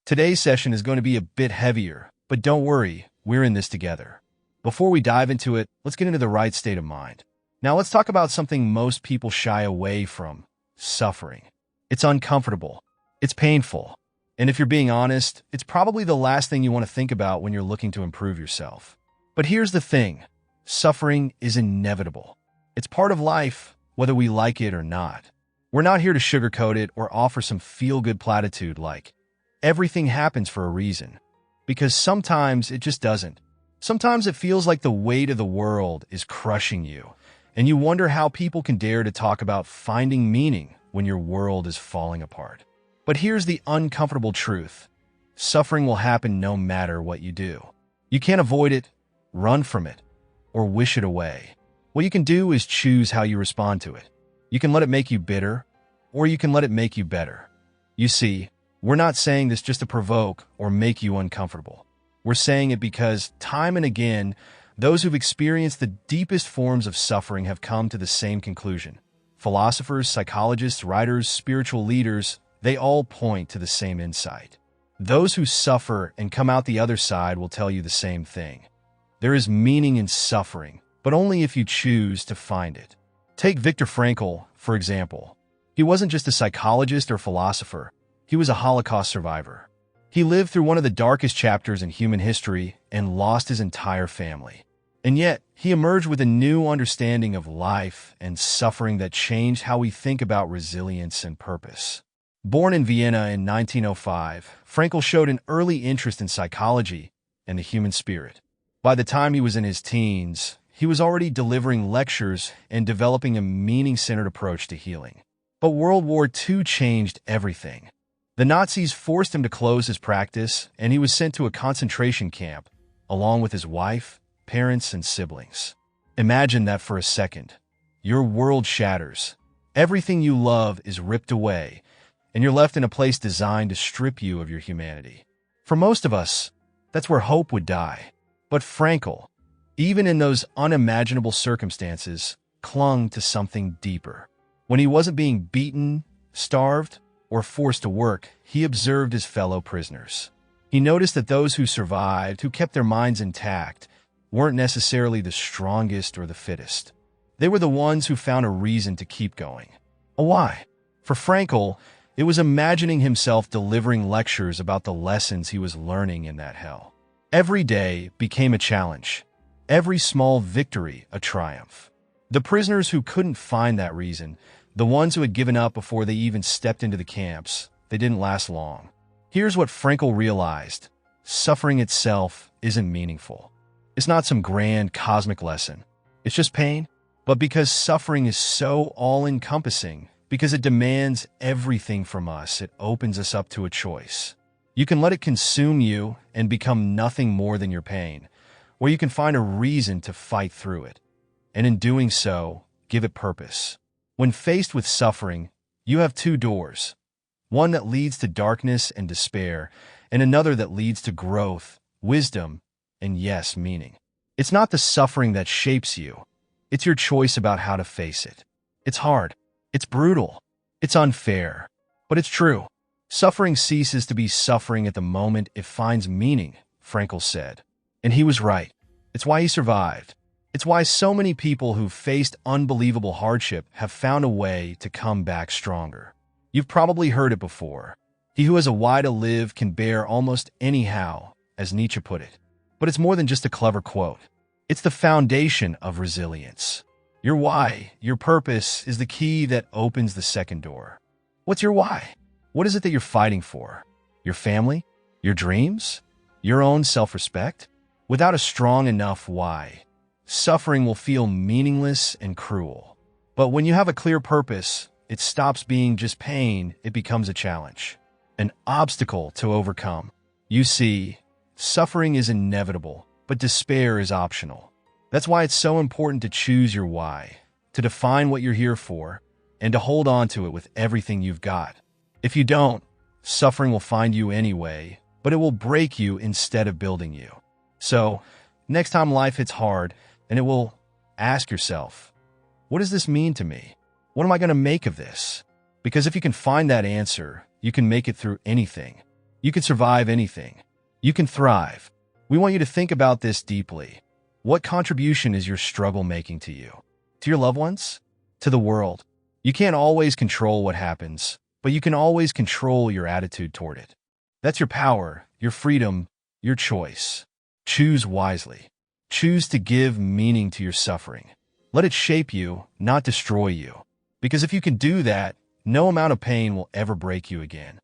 Today's session is going to be a bit heavier, but don't worry, we're in this together. Before we dive into it, let's get into the right state of mind. Now let's talk about something most people shy away from: suffering. It's uncomfortable. It's painful. And if you're being honest, it's probably the last thing you want to think about when you're looking to improve yourself. But here's the thing: suffering is inevitable. It's part of life, whether we like it or not. We're not here to sugarcoat it or offer some feel-good platitude like, everything happens for a reason. Because sometimes it just doesn't. Sometimes it feels like the weight of the world is crushing you, and you wonder how people can dare to talk about finding meaning when your world is falling apart. But here's the uncomfortable truth: suffering will happen no matter what you do. You can't avoid it, run from it, or wish it away. What you can do is choose how you respond to it. You can let it make you bitter, or you can let it make you better. You see, we're not saying this just to provoke or make you uncomfortable. We're saying it because, time and again, those who've experienced the deepest forms of suffering have come to the same conclusion. Philosophers, psychologists, writers, spiritual leaders, they all point to the same insight. Those who suffer and come out the other side will tell you the same thing. There is meaning in suffering, but only if you choose to find it. Take Viktor Frankl, for example. He wasn't just a psychologist or philosopher. He was a Holocaust survivor. He lived through one of the darkest chapters in human history and lost his entire family. And yet, he emerged with a new understanding of life and suffering that changed how we think about resilience and purpose. Born in Vienna in 1905, Frankl showed an early interest in psychology and the human spirit. By the time he was in his teens, he was already delivering lectures and developing a meaning-centered approach to healing. But World War II changed everything. The Nazis forced him to close his practice, and he was sent to a concentration camp, along with his wife, parents, and siblings. Imagine that for a second. Your world shatters. Everything you love is ripped away, and you're left in a place designed to strip you of your humanity. For most of us, that's where hope would die. But Frankl, even in those unimaginable circumstances, clung to something deeper. When he wasn't being beaten, starved, or forced to work, he observed his fellow prisoners. He noticed that those who survived, who kept their minds intact, weren't necessarily the strongest or the fittest. They were the ones who found a reason to keep going. A why. For Frankl, it was imagining himself delivering lectures about the lessons he was learning in that hell. Every day became a challenge. Every small victory a triumph. The prisoners who couldn't find that reason, the ones who had given up before they even stepped into the camps, they didn't last long. Here's what Frankl realized: suffering itself isn't meaningful. It's not some grand cosmic lesson. It's just pain. But because suffering is so all-encompassing, because it demands everything from us, it opens us up to a choice. You can let it consume you and become nothing more than your pain, or you can find a reason to fight through it. And in doing so, give it purpose. When faced with suffering, you have two doors. One that leads to darkness and despair, and another that leads to growth, wisdom, and yes, meaning. It's not the suffering that shapes you. It's your choice about how to face it. It's hard. It's brutal. It's unfair. But it's true. Suffering ceases to be suffering at the moment it finds meaning, Frankl said. And he was right. It's why he survived. It's why so many people who've faced unbelievable hardship have found a way to come back stronger. You've probably heard it before. He who has a why to live can bear almost anyhow, as Nietzsche put it. But it's more than just a clever quote. It's the foundation of resilience. Your why, your purpose, is the key that opens the second door. What's your why? What is it that you're fighting for? Your family? Your dreams? Your own self-respect? Without a strong enough why, suffering will feel meaningless and cruel. But when you have a clear purpose, it stops being just pain, it becomes a challenge, an obstacle to overcome. You see, suffering is inevitable, but despair is optional. That's why it's so important to choose your why, to define what you're here for, and to hold on to it with everything you've got. If you don't, suffering will find you anyway, but it will break you instead of building you. So, next time life hits hard, and it will, ask yourself, what does this mean to me? What am I going to make of this? Because if you can find that answer, you can make it through anything. You can survive anything. You can thrive. We want you to think about this deeply. What contribution is your struggle making to you? To your loved ones? To the world? You can't always control what happens, but you can always control your attitude toward it. That's your power, your freedom, your choice. Choose wisely. Choose to give meaning to your suffering. Let it shape you, not destroy you. Because if you can do that, no amount of pain will ever break you again.